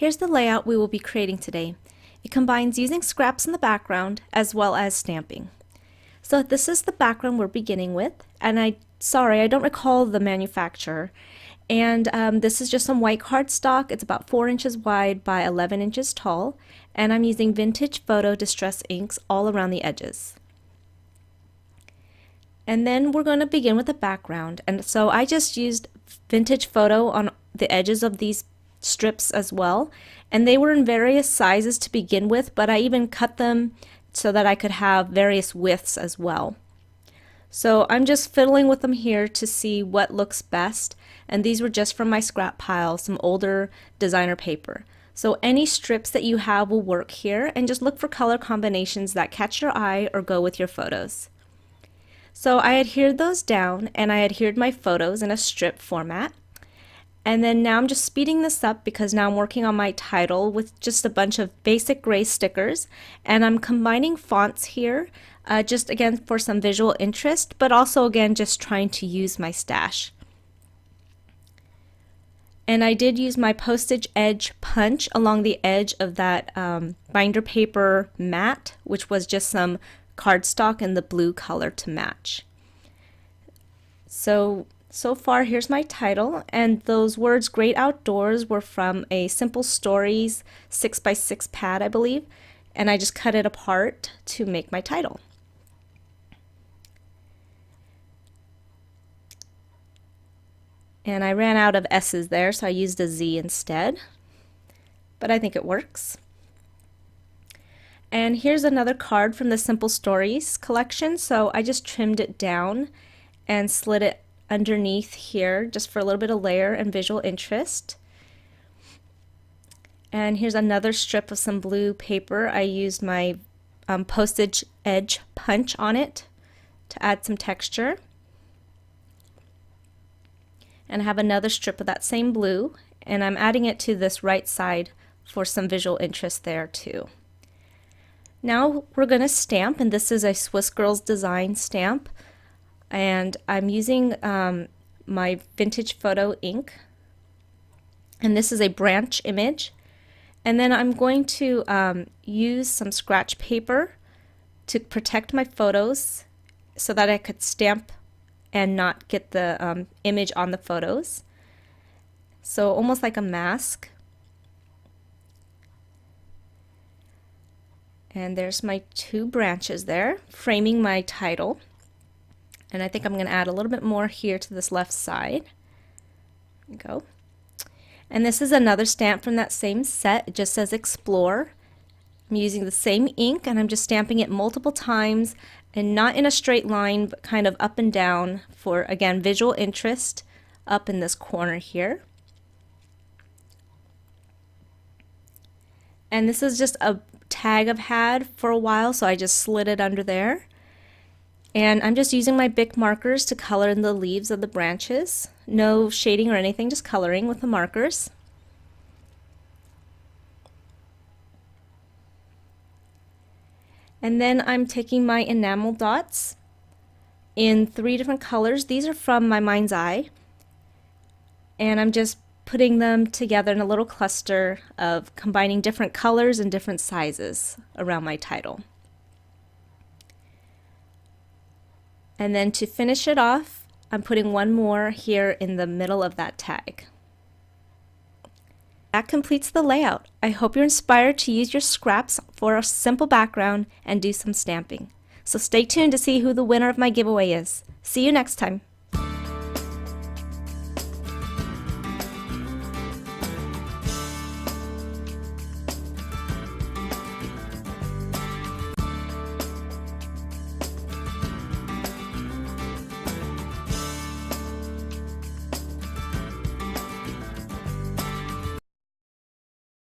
Here's the layout we will be creating today. It combines using scraps in the background as well as stamping. So this is the background we're beginning with, and I don't recall the manufacturer. And this is just some white cardstock. It's about 4 inches wide by 11 inches tall, and I'm using vintage photo distress inks all around the edges. And then we're going to begin with the background, and so I just used vintage photo on the edges of these strips as well, and they were in various sizes to begin with, but I even cut them so that I could have various widths as well. So I'm just fiddling with them here to see what looks best, and these were just from my scrap pile, some older designer paper. So any strips that you have will work here, and just look for color combinations that catch your eye or go with your photos. So I adhered those down, and I adhered my photos in a strip format. And then now I'm just speeding this up because now I'm working on my title with just a bunch of basic gray stickers, and I'm combining fonts here just again for some visual interest, but also again just trying to use my stash. And I did use my postage edge punch along the edge of that binder paper mat, which was just some cardstock in the blue color to match. So far, here's my title, and those words "Great Outdoors" were from a Simple Stories 6x6 pad, I believe, and I just cut it apart to make my title. And I ran out of S's there, so I used a Z instead, but I think it works. And here's another card from the Simple Stories collection, so I just trimmed it down and slid it underneath here just for a little bit of layer and visual interest. And here's another strip of some blue paper. I used my postage edge punch on it to add some texture. And I have another strip of that same blue, and I'm adding it to this right side for some visual interest there too. Now we're going to stamp, and this is a Swiss Girls Design stamp. And I'm using my vintage photo ink, and this is a branch image, and then I'm going to use some scratch paper to protect my photos so that I could stamp and not get the image on the photos, so almost like a mask. And there's my 2 branches there framing my title. And I think I'm going to add a little bit more here to this left side. There we go. And this is another stamp from that same set. It just says Explore. I'm using the same ink, and I'm just stamping it multiple times, and not in a straight line, but kind of up and down for, again, visual interest up in this corner here. And this is just a tag I've had for a while, so I just slid it under there. And I'm just using my Bic markers to color in the leaves of the branches. No shading or anything, just coloring with the markers. And then I'm taking my enamel dots in 3 different colors. These are from my mind's eye. And I'm just putting them together in a little cluster of combining different colors and different sizes around my title. And then to finish it off, I'm putting one more here in the middle of that tag. That completes the layout. I hope you're inspired to use your scraps for a simple background and do some stamping. So stay tuned to see who the winner of my giveaway is. See you next time.